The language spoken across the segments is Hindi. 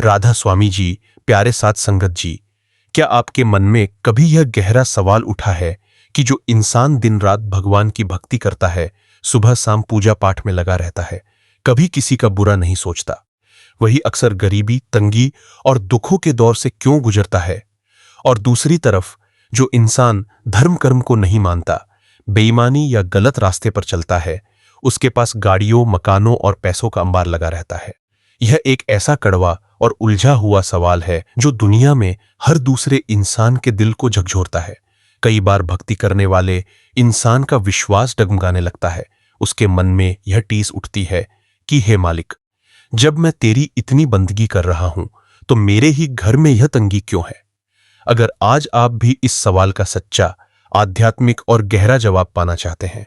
राधा स्वामी जी, प्यारे साथ संगत जी, क्या आपके मन में कभी यह गहरा सवाल उठा है कि जो इंसान दिन रात भगवान की भक्ति करता है, सुबह शाम पूजा पाठ में लगा रहता है, कभी किसी का बुरा नहीं सोचता, वही अक्सर गरीबी, तंगी और दुखों के दौर से क्यों गुजरता है? और दूसरी तरफ जो इंसान धर्म कर्म को नहीं मानता, बेईमानी या गलत रास्ते पर चलता है, उसके पास गाड़ियों, मकानों और पैसों का अंबार लगा रहता है। यह एक ऐसा कड़वा और उलझा हुआ सवाल है जो दुनिया में हर दूसरे इंसान के दिल को झकझोरता है। कई बार भक्ति करने वाले इंसान का विश्वास डगमगाने लगता है। उसके मन में यह टीस उठती है कि हे मालिक, जब मैं तेरी इतनी बंदगी कर रहा हूं तो मेरे ही घर में यह तंगी क्यों है? अगर आज आप भी इस सवाल का सच्चा, आध्यात्मिक और गहरा जवाब पाना चाहते हैं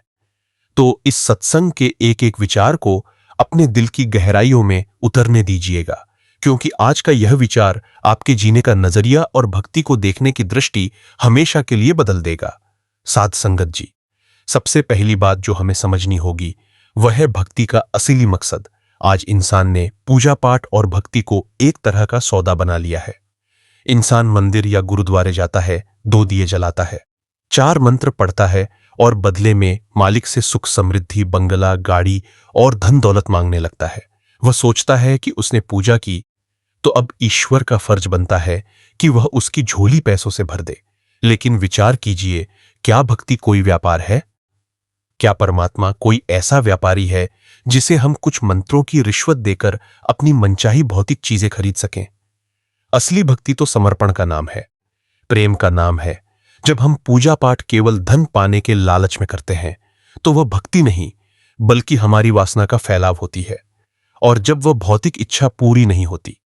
तो इस सत्संग के एक एक विचार को अपने दिल की गहराइयों में उतरने दीजिएगा, क्योंकि आज का यह विचार आपके जीने का नजरिया और भक्ति को देखने की दृष्टि हमेशा के लिए बदल देगा। साध संगत जी, सबसे पहली बात जो हमें समझनी होगी वह है भक्ति का असली मकसद। आज इंसान ने पूजा पाठ और भक्ति को एक तरह का सौदा बना लिया है। इंसान मंदिर या गुरुद्वारे जाता है, 2 दिए जलाता है, 4 मंत्र पढ़ता है और बदले में मालिक से सुख समृद्धि, बंगला, गाड़ी और धन दौलत मांगने लगता है। वह सोचता है कि उसने पूजा की तो अब ईश्वर का फर्ज बनता है कि वह उसकी झोली पैसों से भर दे। लेकिन विचार कीजिए, क्या भक्ति कोई व्यापार है? क्या परमात्मा कोई ऐसा व्यापारी है जिसे हम कुछ मंत्रों की रिश्वत देकर अपनी मनचाही भौतिक चीजें खरीद सकें? असली भक्ति तो समर्पण का नाम है, प्रेम का नाम है। जब हम पूजा पाठ केवल धन पाने के लालच में करते हैं तो वह भक्ति नहीं बल्कि हमारी वासना का फैलाव होती है। और जब वह भौतिक इच्छा पूरी नहीं होती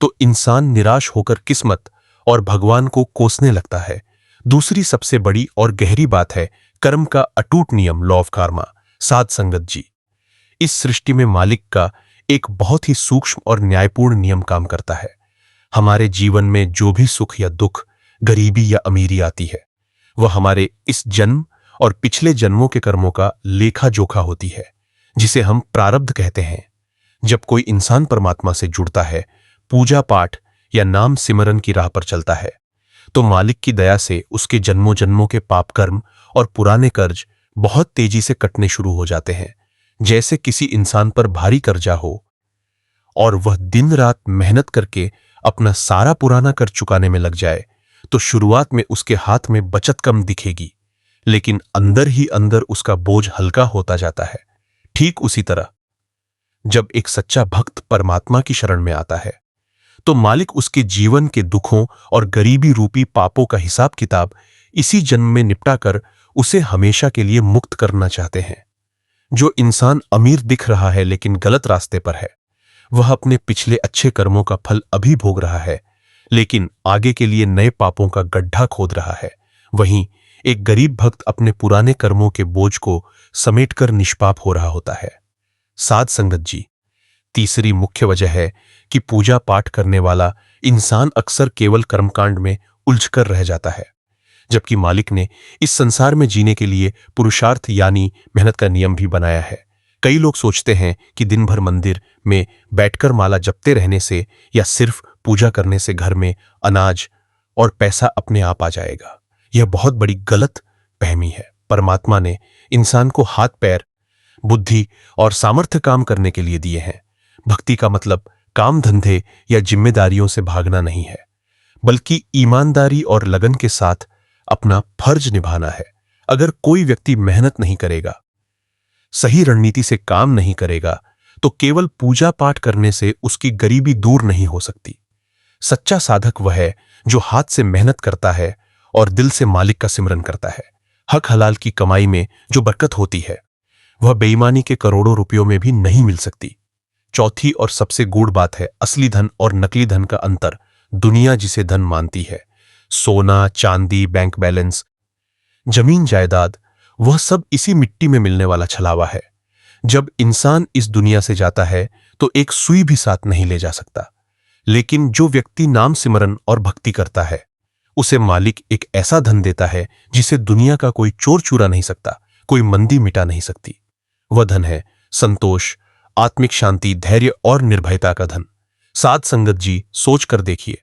तो इंसान निराश होकर किस्मत और भगवान को कोसने लगता है। दूसरी सबसे बड़ी और गहरी बात है कर्म का अटूट नियम, लॉ ऑफ कार्मा। साध संगत जी, इस सृष्टि में मालिक का एक बहुत ही सूक्ष्म और न्यायपूर्ण नियम काम करता है। हमारे जीवन में जो भी सुख या दुख, गरीबी या अमीरी आती है, वह हमारे इस जन्म और पिछले जन्मों के कर्मों का लेखा जोखा होती है, जिसे हम प्रारब्ध कहते हैं। जब कोई इंसान परमात्मा से जुड़ता है, पूजा पाठ या नाम सिमरन की राह पर चलता है, तो मालिक की दया से उसके जन्मों जन्मों के पाप कर्म और पुराने कर्ज बहुत तेजी से कटने शुरू हो जाते हैं। जैसे किसी इंसान पर भारी कर्जा हो और वह दिन रात मेहनत करके अपना सारा पुराना कर्ज चुकाने में लग जाए, तो शुरुआत में उसके हाथ में बचत कम दिखेगी, लेकिन अंदर ही अंदर उसका बोझ हल्का होता जाता है। ठीक उसी तरह जब एक सच्चा भक्त परमात्मा की शरण में आता है तो मालिक उसके जीवन के दुखों और गरीबी रूपी पापों का हिसाब किताब इसी जन्म में निपटाकर उसे हमेशा के लिए मुक्त करना चाहते हैं। जो इंसान अमीर दिख रहा है लेकिन गलत रास्ते पर है, वह अपने पिछले अच्छे कर्मों का फल अभी भोग रहा है, लेकिन आगे के लिए नए पापों का गड्ढा खोद रहा है। वहीं एक गरीब भक्त अपने पुराने कर्मों के बोझ को समेटकर निष्पाप हो रहा होता है। साध संगत जी, तीसरी मुख्य वजह है कि पूजा पाठ करने वाला इंसान अक्सर केवल कर्मकांड में उलझकर रह जाता है, जबकि मालिक ने इस संसार में जीने के लिए पुरुषार्थ यानी मेहनत का नियम भी बनाया है। कई लोग सोचते हैं कि दिन भर मंदिर में बैठकर माला जपते रहने से या सिर्फ पूजा करने से घर में अनाज और पैसा अपने आप आ जाएगा। यह बहुत बड़ी गलत फहमी है। परमात्मा ने इंसान को हाथ पैर, बुद्धि और सामर्थ्य काम करने के लिए दिए हैं। भक्ति का मतलब काम धंधे या जिम्मेदारियों से भागना नहीं है, बल्कि ईमानदारी और लगन के साथ अपना फर्ज निभाना है। अगर कोई व्यक्ति मेहनत नहीं करेगा, सही रणनीति से काम नहीं करेगा, तो केवल पूजा पाठ करने से उसकी गरीबी दूर नहीं हो सकती। सच्चा साधक वह है जो हाथ से मेहनत करता है और दिल से मालिक का सिमरन करता है। हक हलाल की कमाई में जो बरकत होती है, वह बेईमानी के करोड़ों रुपयों में भी नहीं मिल सकती। चौथी और सबसे गूढ़ बात है असली धन और नकली धन का अंतर। दुनिया जिसे धन मानती है, सोना, चांदी, बैंक बैलेंस, जमीन जायदाद, वह सब इसी मिट्टी में मिलने वाला छलावा है। जब इंसान इस दुनिया से जाता है तो एक सुई भी साथ नहीं ले जा सकता, लेकिन जो व्यक्ति नाम सिमरन और भक्ति करता है, उसे मालिक एक ऐसा धन देता है जिसे दुनिया का कोई चोर चुरा नहीं सकता, कोई मंदी मिटा नहीं सकती। वह धन है संतोष, आत्मिक शांति, धैर्य और निर्भयता का धन। साध संगत जी, सोच कर देखिए,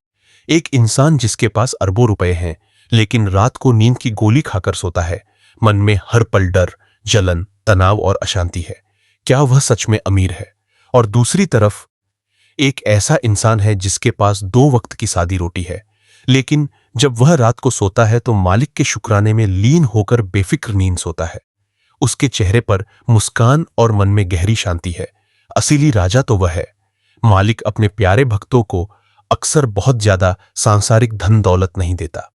एक इंसान जिसके पास अरबों रुपए हैं लेकिन रात को नींद की गोली खाकर सोता है, मन में हर पल डर, जलन, तनाव और अशांति है। क्या वह सच में अमीर है? और दूसरी तरफ एक ऐसा इंसान है जिसके पास 2 वक्त की सादी रोटी है, लेकिन जब वह रात को सोता है तो मालिक के शुक्राने में लीन होकर बेफिक्र नींद सोता है। उसके चेहरे पर मुस्कान और मन में गहरी शांति है। असली राजा तो वह है। मालिक अपने प्यारे भक्तों को अक्सर बहुत ज्यादा सांसारिक धन दौलत नहीं देता,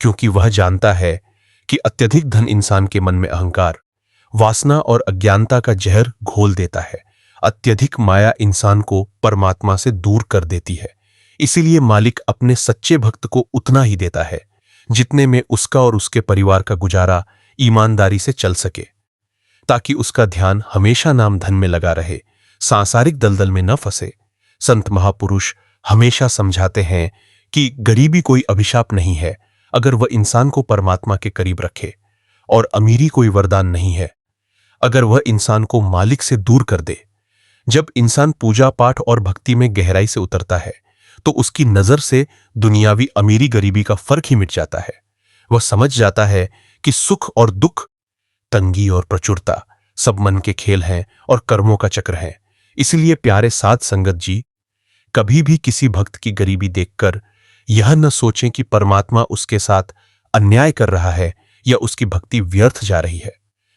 क्योंकि वह जानता है कि अत्यधिक धन इंसान के मन में अहंकार, वासना और अज्ञानता का जहर घोल देता है। अत्यधिक माया इंसान को परमात्मा से दूर कर देती है। इसीलिए मालिक अपने सच्चे भक्त को उतना ही देता है जितने में उसका और उसके परिवार का गुजारा ईमानदारी से चल सके, ताकि उसका ध्यान हमेशा नाम धन में लगा रहे, सांसारिक दलदल में न फंसे। संत महापुरुष हमेशा समझाते हैं कि गरीबी कोई अभिशाप नहीं है अगर वह इंसान को परमात्मा के करीब रखे, और अमीरी कोई वरदान नहीं है अगर वह इंसान को मालिक से दूर कर दे। जब इंसान पूजा पाठ और भक्ति में गहराई से उतरता है तो उसकी नजर से दुनियावी अमीरी गरीबी का फर्क ही मिट जाता है। वह समझ जाता है कि सुख और दुख, तंगी और प्रचुरता सब मन के खेल हैं और कर्मों का चक्र है। इसलिए प्यारे साध संगत जी, कभी भी किसी भक्त की गरीबी देखकर यह न सोचें कि परमात्मा उसके साथ अन्याय कर रहा है या उसकी भक्ति व्यर्थ जा रही है।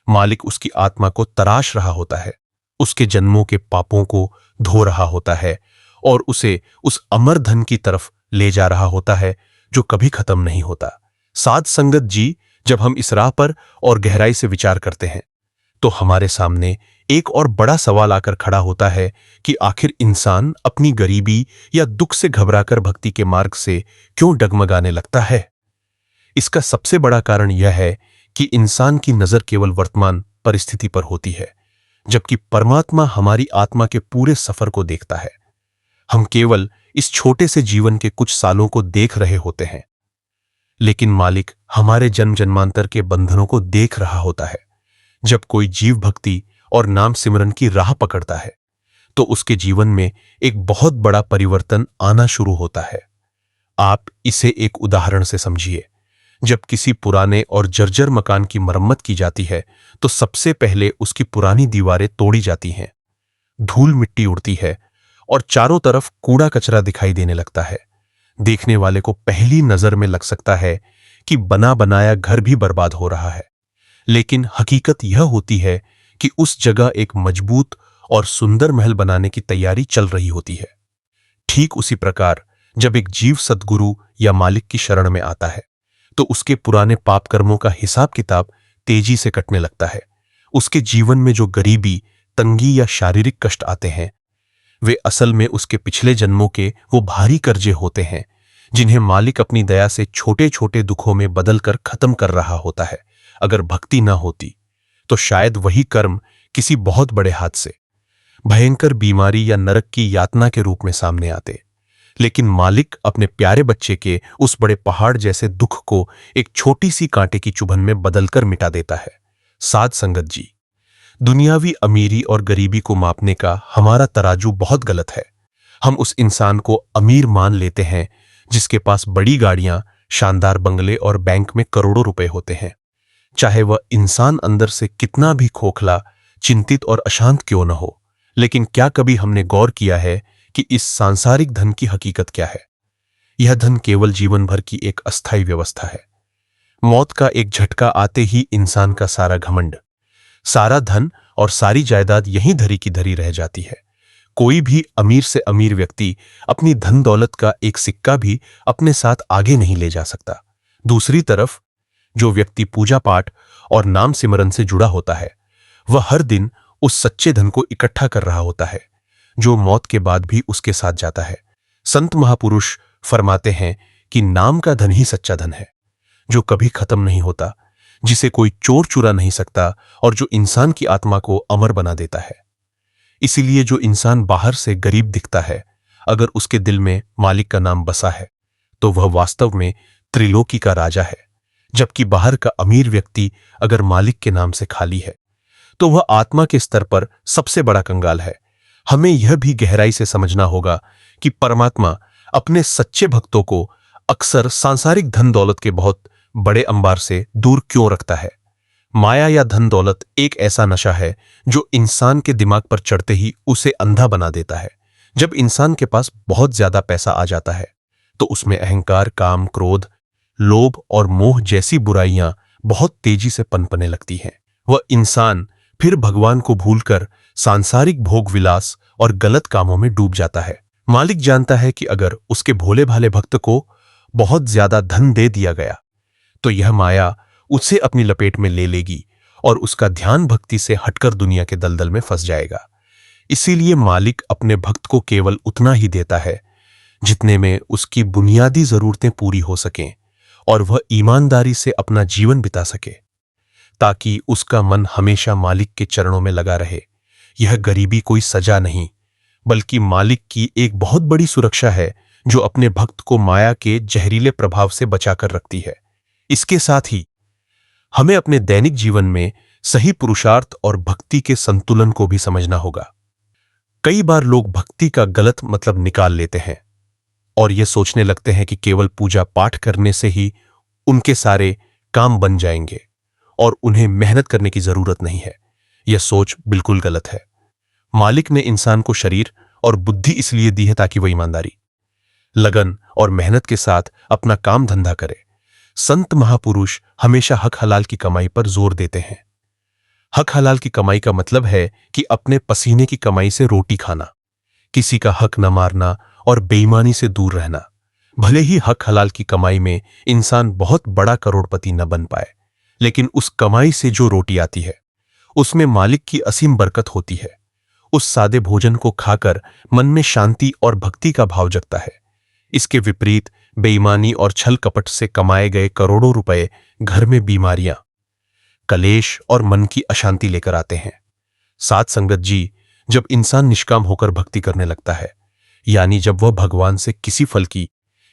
मालिक उसकी आत्मा को तराश रहा होता है, उसके जन्मों के पापों को धो रहा होता है और उसे उस अमर धन की तरफ ले जा रहा होता है जो कभी खत्म नहीं होता। साध संगत जी, जब हम इस राह पर और गहराई से विचार करते हैं तो हमारे सामने एक और बड़ा सवाल आकर खड़ा होता है कि आखिर इंसान अपनी गरीबी या दुख से घबराकर भक्ति के मार्ग से क्यों डगमगाने लगता है। इसका सबसे बड़ा कारण यह है कि इंसान की नजर केवल वर्तमान परिस्थिति पर होती है, जबकि परमात्मा हमारी आत्मा के पूरे सफर को देखता है। हम केवल इस छोटे से जीवन के कुछ सालों को देख रहे होते हैं, लेकिन मालिक हमारे जन्म जन्मांतर के बंधनों को देख रहा होता है। जब कोई जीव भक्ति और नाम सिमरन की राह पकड़ता है तो उसके जीवन में एक बहुत बड़ा परिवर्तन आना शुरू होता है। आप इसे एक उदाहरण से समझिए। जब किसी पुराने और जर्जर मकान की मरम्मत की जाती है तो सबसे पहले उसकी पुरानी दीवारें तोड़ी जाती हैं, धूल मिट्टी उड़ती है और चारों तरफ कूड़ा कचरा दिखाई देने लगता है। देखने वाले को पहली नजर में लग सकता है कि बना बनाया घर भी बर्बाद हो रहा है, लेकिन हकीकत यह होती है कि उस जगह एक मजबूत और सुंदर महल बनाने की तैयारी चल रही होती है। ठीक उसी प्रकार जब एक जीव सद्गुरु या मालिक की शरण में आता है तो उसके पुराने पाप कर्मों का हिसाब किताब तेजी से कटने लगता है। उसके जीवन में जो गरीबी, तंगी या शारीरिक कष्ट आते हैं वे असल में उसके पिछले जन्मों के वो भारी कर्जे होते हैं जिन्हें मालिक अपनी दया से छोटे छोटे दुखों में बदलकर खत्म कर रहा होता है। अगर भक्ति न होती तो शायद वही कर्म किसी बहुत बड़े हादसे, भयंकर बीमारी या नरक की यातना के रूप में सामने आते, लेकिन मालिक अपने प्यारे बच्चे के उस बड़े पहाड़ जैसे दुख को एक छोटी सी कांटे की चुभन में बदलकर मिटा देता है। साध संगत जी, दुनियावी अमीरी और गरीबी को मापने का हमारा तराजू बहुत गलत है। हम उस इंसान को अमीर मान लेते हैं जिसके पास बड़ी गाड़ियां, शानदार बंगले और बैंक में करोड़ों रुपए होते हैं, चाहे वह इंसान अंदर से कितना भी खोखला, चिंतित और अशांत क्यों न हो। लेकिन क्या कभी हमने गौर किया है कि इस सांसारिक धन की हकीकत क्या है? यह धन केवल जीवन भर की एक अस्थायी व्यवस्था है। मौत का एक झटका आते ही इंसान का सारा घमंड, सारा धन और सारी जायदाद यहीं धरी की धरी रह जाती है। कोई भी अमीर से अमीर व्यक्ति अपनी धन दौलत का एक सिक्का भी अपने साथ आगे नहीं ले जा सकता। दूसरी तरफ जो व्यक्ति पूजा पाठ और नाम सिमरन से जुड़ा होता है वह हर दिन उस सच्चे धन को इकट्ठा कर रहा होता है जो मौत के बाद भी उसके साथ जाता है। संत महापुरुष फरमाते हैं कि नाम का धन ही सच्चा धन है, जो कभी खत्म नहीं होता, जिसे कोई चोर चुरा नहीं सकता और जो इंसान की आत्मा को अमर बना देता है। इसीलिए जो इंसान बाहर से गरीब दिखता है, अगर उसके दिल में मालिक का नाम बसा है तो वह वास्तव में त्रिलोकी का राजा है। जबकि बाहर का अमीर व्यक्ति अगर मालिक के नाम से खाली है तो वह आत्मा के स्तर पर सबसे बड़ा कंगाल है। हमें यह भी गहराई से समझना होगा कि परमात्मा अपने सच्चे भक्तों को अक्सर सांसारिक धन दौलत के बहुत बड़े अंबार से दूर क्यों रखता है। माया या धन दौलत एक ऐसा नशा है जो इंसान के दिमाग पर चढ़ते ही उसे अंधा बना देता है। जब इंसान के पास बहुत ज्यादा पैसा आ जाता है तो उसमें अहंकार, काम, क्रोध, लोभ और मोह जैसी बुराइयां बहुत तेजी से पनपने लगती हैं। वह इंसान फिर भगवान को भूलकर सांसारिक भोग विलास और गलत कामों में डूब जाता है। मालिक जानता है कि अगर उसके भोले भाले भक्त को बहुत ज्यादा धन दे दिया गया तो यह माया उसे अपनी लपेट में ले लेगी और उसका ध्यान भक्ति से हटकर दुनिया के दलदल में फंस जाएगा। इसीलिए मालिक अपने भक्त को केवल उतना ही देता है जितने में उसकी बुनियादी जरूरतें पूरी हो सकें और वह ईमानदारी से अपना जीवन बिता सके, ताकि उसका मन हमेशा मालिक के चरणों में लगा रहे। यह गरीबी कोई सजा नहीं, बल्कि मालिक की एक बहुत बड़ी सुरक्षा है जो अपने भक्त को माया के जहरीले प्रभाव से बचाकर रखती है। इसके साथ ही हमें अपने दैनिक जीवन में सही पुरुषार्थ और भक्ति के संतुलन को भी समझना होगा। कई बार लोग भक्ति का गलत मतलब निकाल लेते हैं और ये सोचने लगते हैं कि केवल पूजा पाठ करने से ही उनके सारे काम बन जाएंगे और उन्हें मेहनत करने की जरूरत नहीं है। यह सोच बिल्कुल गलत है। मालिक ने इंसान को शरीर और बुद्धि इसलिए दी है ताकि वह ईमानदारी, लगन और मेहनत के साथ अपना काम धंधा करे। संत महापुरुष हमेशा हक हलाल की कमाई पर जोर देते हैं। हक हलाल की कमाई का मतलब है कि अपने पसीने की कमाई से रोटी खाना, किसी का हक न मारना और बेईमानी से दूर रहना। भले ही हक हलाल की कमाई में इंसान बहुत बड़ा करोड़पति न बन पाए, लेकिन उस कमाई से जो रोटी आती है उसमें मालिक की असीम बरकत होती है। उस सादे भोजन को खाकर मन में शांति और भक्ति का भाव जगता है। इसके विपरीत बेईमानी और छल कपट से कमाए गए करोड़ों रुपए घर में बीमारियां, कलेश और मन की अशांति लेकर आते हैं। साध संगत जी, जब इंसान निष्काम होकर भक्ति करने लगता है, यानी जब वह भगवान से किसी फल की,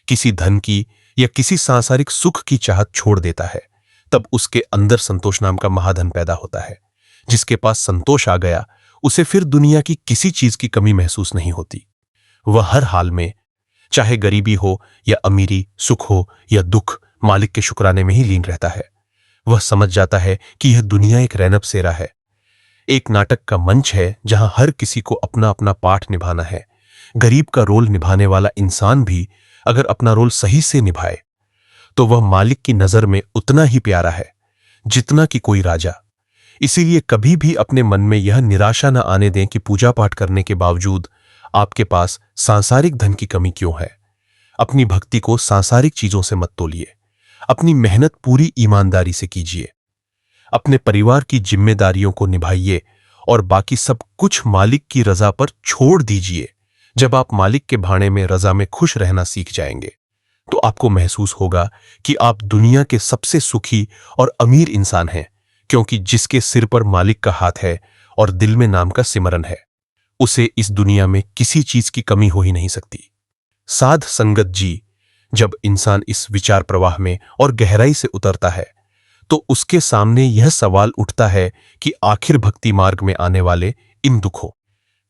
किसी धन की या किसी सांसारिक सुख की चाहत छोड़ देता है, तब उसके अंदर संतोष नाम का महाधन पैदा होता है। जिसके पास संतोष आ गया उसे फिर दुनिया की किसी चीज की कमी महसूस नहीं होती। वह हर हाल में, चाहे गरीबी हो या अमीरी, सुख हो या दुख, मालिक के शुक्राने में ही लीन रहता है। वह समझ जाता है कि यह दुनिया एक रैनब सेरा है, एक नाटक का मंच है जहां हर किसी को अपना अपना पाठ निभाना है। गरीब का रोल निभाने वाला इंसान भी अगर अपना रोल सही से निभाए तो वह मालिक की नजर में उतना ही प्यारा है जितना कि कोई राजा। इसीलिए कभी भी अपने मन में यह निराशा न आने दें कि पूजा पाठ करने के बावजूद आपके पास सांसारिक धन की कमी क्यों है। अपनी भक्ति को सांसारिक चीजों से मत तोलिए। अपनी मेहनत पूरी ईमानदारी से कीजिए। अपने परिवार की जिम्मेदारियों को निभाइए और बाकी सब कुछ मालिक की रजा पर छोड़ दीजिए। जब आप मालिक के भाणे में रजा में खुश रहना सीख जाएंगे तो आपको महसूस होगा कि आप दुनिया के सबसे सुखी और अमीर इंसान हैं, क्योंकि जिसके सिर पर मालिक का हाथ है और दिल में नाम का सिमरन है, उसे इस दुनिया में किसी चीज की कमी हो ही नहीं सकती। साध संगत जी, जब इंसान इस विचार प्रवाह में और गहराई से उतरता है तो उसके सामने यह सवाल उठता है कि आखिर भक्ति मार्ग में आने वाले इन दुखों,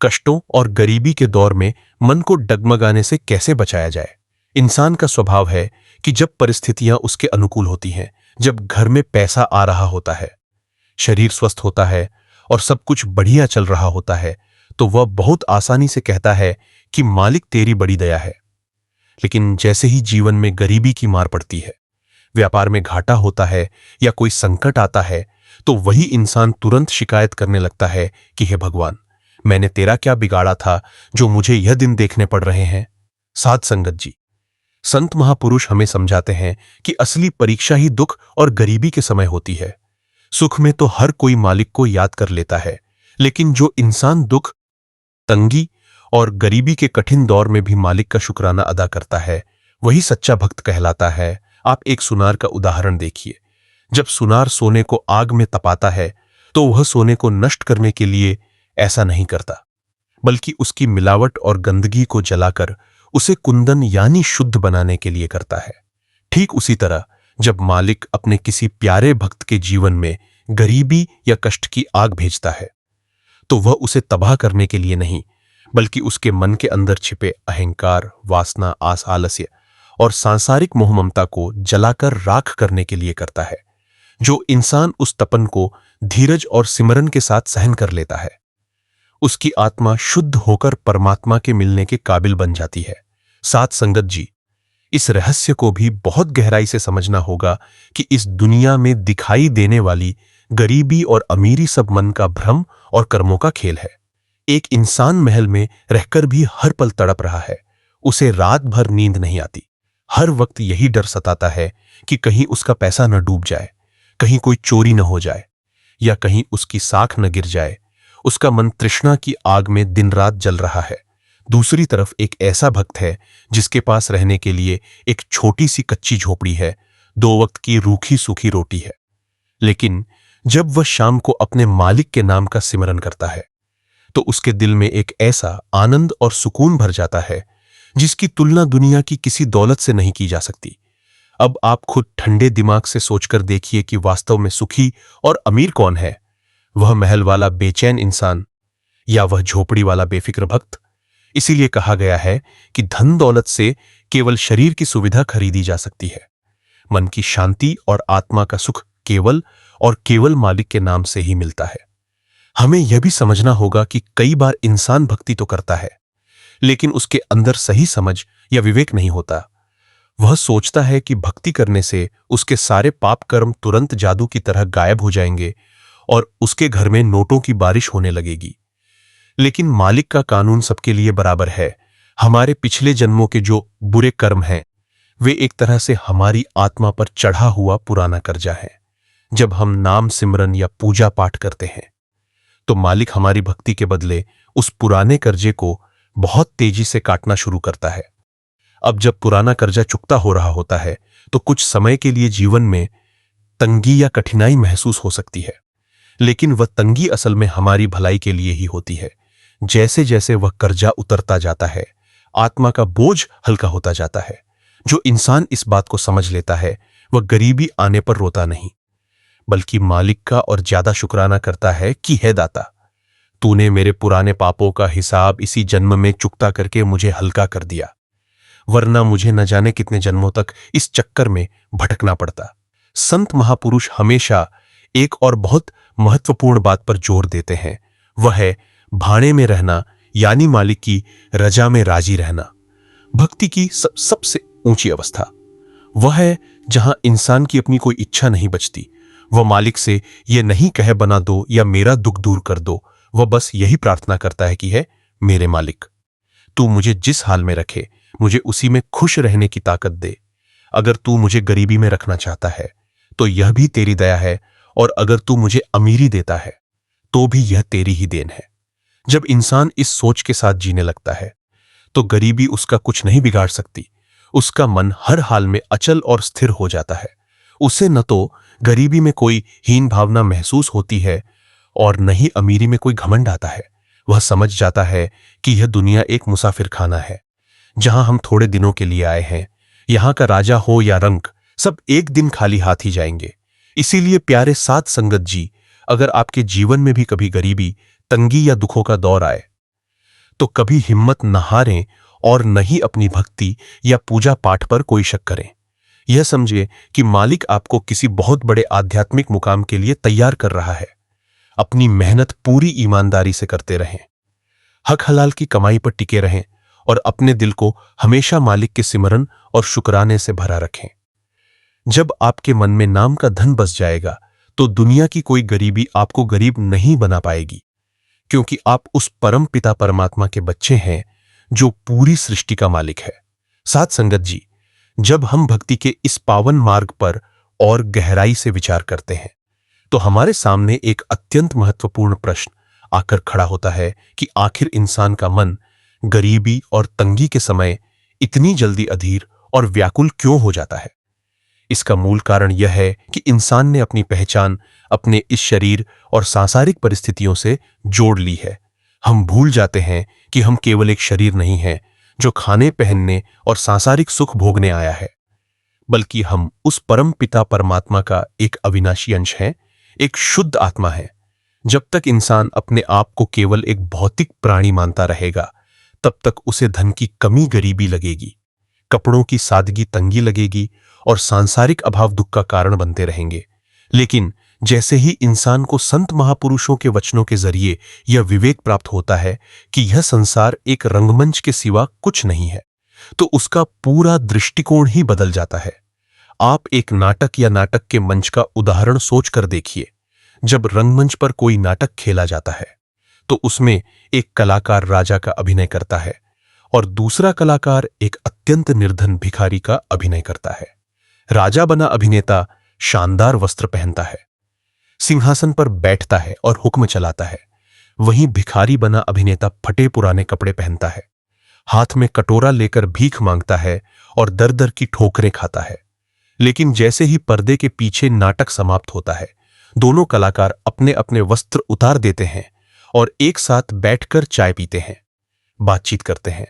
कष्टों और गरीबी के दौर में मन को डगमगाने से कैसे बचाया जाए। इंसान का स्वभाव है कि जब परिस्थितियां उसके अनुकूल होती हैं, जब घर में पैसा आ रहा होता है, शरीर स्वस्थ होता है और सब कुछ बढ़िया चल रहा होता है, तो वह बहुत आसानी से कहता है कि मालिक तेरी बड़ी दया है। लेकिन जैसे ही जीवन में गरीबी की मार पड़ती है, व्यापार में घाटा होता है या कोई संकट आता है, तो वही इंसान तुरंत शिकायत करने लगता है कि हे भगवान, मैंने तेरा क्या बिगाड़ा था जो मुझे यह दिन देखने पड़ रहे हैं। साध संगत जी, संत महापुरुष हमें समझाते हैं कि असली परीक्षा ही दुख और गरीबी के समय होती है। सुख में तो हर कोई मालिक को याद कर लेता है, लेकिन जो इंसान दुख, तंगी और गरीबी के कठिन दौर में भी मालिक का शुक्राना अदा करता है, वही सच्चा भक्त कहलाता है। आप एक सुनार का उदाहरण देखिए। जब सुनार सोने को आग में तपाता है तो वह सोने को नष्ट करने के लिए ऐसा नहीं करता, बल्कि उसकी मिलावट और गंदगी को जलाकर उसे कुंदन यानी शुद्ध बनाने के लिए करता है। ठीक उसी तरह जब मालिक अपने किसी प्यारे भक्त के जीवन में गरीबी या कष्ट की आग भेजता है तो वह उसे तबाह करने के लिए नहीं, बल्कि उसके मन के अंदर छिपे अहंकार, वासना, आस, आलस्य और सांसारिक मोह ममता को जलाकर राख करने के लिए करता है। जो इंसान उस तपन को धीरज और सिमरन के साथ सहन कर लेता है, उसकी आत्मा शुद्ध होकर परमात्मा के मिलने के काबिल बन जाती है। साथ संगत जी, इस रहस्य को भी बहुत गहराई से समझना होगा कि इस दुनिया में दिखाई देने वाली गरीबी और अमीरी सब मन का भ्रम और कर्मों का खेल है। एक इंसान महल में रहकर भी हर पल तड़प रहा है, उसे रात भर नींद नहीं आती। हर वक्त यही डर सताता है कि कहीं उसका पैसा न डूब जाए, कहीं कोई चोरी न हो जाए, या कहीं उसकी साख न गिर जाए। उसका मन तृष्णा की आग में दिन रात जल रहा है। दूसरी तरफ एक ऐसा भक्त है जिसके पास रहने के लिए एक छोटी सी कच्ची झोपड़ी है, 2 वक्त की रूखी सूखी रोटी है। लेकिन जब वह शाम को अपने मालिक के नाम का सिमरन करता है तो उसके दिल में एक ऐसा आनंद और सुकून भर जाता है जिसकी तुलना दुनिया की किसी दौलत से नहीं की जा सकती। अब आप खुद ठंडे दिमाग से सोचकर देखिए कि वास्तव में सुखी और अमीर कौन है, वह महल वाला बेचैन इंसान या वह झोपड़ी वाला बेफिक्र भक्त। इसीलिए कहा गया है कि धन दौलत से केवल शरीर की सुविधा खरीदी जा सकती है, मन की शांति और आत्मा का सुख केवल और केवल मालिक के नाम से ही मिलता है। हमें यह भी समझना होगा कि कई बार इंसान भक्ति तो करता है, लेकिन उसके अंदर सही समझ या विवेक नहीं होता। वह सोचता है कि भक्ति करने से उसके सारे पाप कर्म तुरंत जादू की तरह गायब हो जाएंगे और उसके घर में नोटों की बारिश होने लगेगी। लेकिन मालिक का कानून सबके लिए बराबर है। हमारे पिछले जन्मों के जो बुरे कर्म हैं, वे एक तरह से हमारी आत्मा पर चढ़ा हुआ पुराना कर्जा है। जब हम नाम सिमरन या पूजा पाठ करते हैं तो मालिक हमारी भक्ति के बदले उस पुराने कर्जे को बहुत तेजी से काटना शुरू करता है। अब जब पुराना कर्जा चुकता हो रहा होता है तो कुछ समय के लिए जीवन में तंगी या कठिनाई महसूस हो सकती है, लेकिन वह तंगी असल में हमारी भलाई के लिए ही होती है। जैसे जैसे वह कर्जा उतरता जाता है, आत्मा का बोझ हल्का होता जाता है। जो इंसान इस बात को समझ लेता है, वह गरीबी आने पर रोता नहीं, बल्कि मालिक का और ज्यादा शुक्राना करता है कि हे दाता, तूने मेरे पुराने पापों का हिसाब इसी जन्म में चुकता करके मुझे हल्का कर दिया, वरना मुझे न जाने कितने जन्मों तक इस चक्कर में भटकना पड़ता। संत महापुरुष हमेशा एक और बहुत महत्वपूर्ण बात पर जोर देते हैं, वह है भाड़े में रहना, यानी मालिक की रजा में राजी रहना। भक्ति की सबसे ऊंची अवस्था वह है जहां इंसान की अपनी कोई इच्छा नहीं बचती। वह मालिक से यह नहीं कहे बना दो या मेरा दुख दूर कर दो, वह बस यही प्रार्थना करता है कि है मेरे मालिक, तू मुझे जिस हाल में रखे, मुझे उसी में खुश रहने की ताकत दे। अगर तू मुझे गरीबी में रखना चाहता है तो यह भी तेरी दया है, और अगर तू मुझे अमीरी देता है तो भी यह तेरी ही देन है। जब इंसान इस सोच के साथ जीने लगता है तो गरीबी उसका कुछ नहीं बिगाड़ सकती। उसका मन हर हाल में अचल और स्थिर हो जाता है। उसे न तो गरीबी में कोई हीन भावना महसूस होती है और न ही अमीरी में कोई घमंड आता है। वह समझ जाता है कि यह दुनिया एक मुसाफिर खाना है जहां हम थोड़े दिनों के लिए आए हैं। यहां का राजा हो या रंक, सब एक दिन खाली हाथ ही जाएंगे। इसीलिए प्यारे साध संगत जी, अगर आपके जीवन में भी कभी गरीबी, तंगी या दुखों का दौर आए तो कभी हिम्मत न हारें और न ही अपनी भक्ति या पूजा पाठ पर कोई शक करें। यह समझे कि मालिक आपको किसी बहुत बड़े आध्यात्मिक मुकाम के लिए तैयार कर रहा है। अपनी मेहनत पूरी ईमानदारी से करते रहें, हक हलाल की कमाई पर टिके रहें और अपने दिल को हमेशा मालिक के सिमरन और शुक्राने से भरा रखें। जब आपके मन में नाम का धन बस जाएगा तो दुनिया की कोई गरीबी आपको गरीब नहीं बना पाएगी, क्योंकि आप उस परम पिता परमात्मा के बच्चे हैं जो पूरी सृष्टि का मालिक है। साथ संगत जी, जब हम भक्ति के इस पावन मार्ग पर और गहराई से विचार करते हैं तो हमारे सामने एक अत्यंत महत्वपूर्ण प्रश्न आकर खड़ा होता है कि आखिर इंसान का मन गरीबी और तंगी के समय इतनी जल्दी अधीर और व्याकुल क्यों हो जाता है। इसका मूल कारण यह है कि इंसान ने अपनी पहचान अपने इस शरीर और सांसारिक परिस्थितियों से जोड़ ली है। हम भूल जाते हैं कि हम केवल एक शरीर नहीं हैं जो खाने पहनने और सांसारिक सुख भोगने आया है, बल्कि हम उस परम पिता परमात्मा का एक अविनाशी अंश हैं, एक शुद्ध आत्मा है। जब तक इंसान अपने आप को केवल एक भौतिक प्राणी मानता रहेगा, तब तक उसे धन की कमी गरीबी लगेगी, कपड़ों की सादगी तंगी लगेगी और सांसारिक अभाव दुख का कारण बनते रहेंगे। लेकिन जैसे ही इंसान को संत महापुरुषों के वचनों के जरिए यह विवेक प्राप्त होता है कि यह संसार एक रंगमंच के सिवा कुछ नहीं है, तो उसका पूरा दृष्टिकोण ही बदल जाता है। आप एक नाटक या नाटक के मंच का उदाहरण सोचकर देखिए। जब रंगमंच पर कोई नाटक खेला जाता है तो उसमें एक कलाकार राजा का अभिनय करता है और दूसरा कलाकार एक अत्यंत निर्धन भिखारी का अभिनय करता है। राजा बना अभिनेता शानदार वस्त्र पहनता है, सिंहासन पर बैठता है और हुक्म चलाता है। वहीं भिखारी बना अभिनेता फटे पुराने कपड़े पहनता है, हाथ में कटोरा लेकर भीख मांगता है और दर दर की ठोकरें खाता है। लेकिन जैसे ही पर्दे के पीछे नाटक समाप्त होता है, दोनों कलाकार अपने अपने वस्त्र उतार देते हैं और एक साथ बैठकर चाय पीते हैं, बातचीत करते हैं।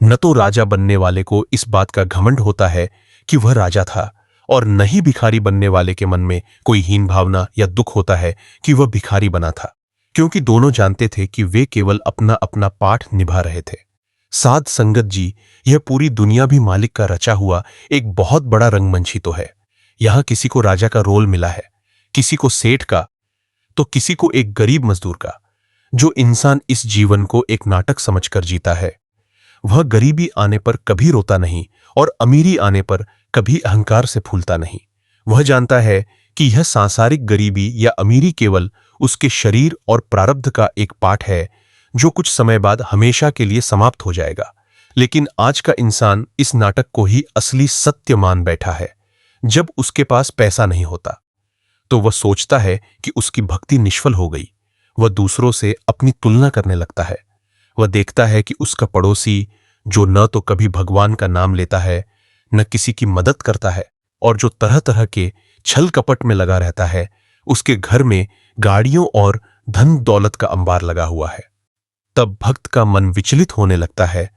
न तो राजा बनने वाले को इस बात का घमंड होता है कि वह राजा था, और न ही भिखारी बनने वाले के मन में कोई हीन भावना या दुख होता है कि वह भिखारी बना था, क्योंकि दोनों जानते थे कि वे केवल अपना अपना पाठ निभा रहे थे। साध संगत जी, यह पूरी दुनिया भी मालिक का रचा हुआ एक बहुत बड़ा रंगमंच ही तो है। यहां किसी को राजा का रोल मिला है, किसी को सेठ का, तो किसी को एक गरीब मजदूर का। जो इंसान इस जीवन को एक नाटक समझकर जीता है, वह गरीबी आने पर कभी रोता नहीं और अमीरी आने पर कभी अहंकार से फूलता नहीं। वह जानता है कि यह सांसारिक गरीबी या अमीरी केवल उसके शरीर और प्रारब्ध का एक पाठ है, जो कुछ समय बाद हमेशा के लिए समाप्त हो जाएगा। लेकिन आज का इंसान इस नाटक को ही असली सत्य मान बैठा है। जब उसके पास पैसा नहीं होता तो वह सोचता है कि उसकी भक्ति निष्फल हो गई। वह दूसरों से अपनी तुलना करने लगता है। वह देखता है कि उसका पड़ोसी, जो न तो कभी भगवान का नाम लेता है, न किसी की मदद करता है, और जो तरह तरह के छल कपट में लगा रहता है, उसके घर में गाड़ियों और धन दौलत का अंबार लगा हुआ है। तब भक्त का मन विचलित होने लगता है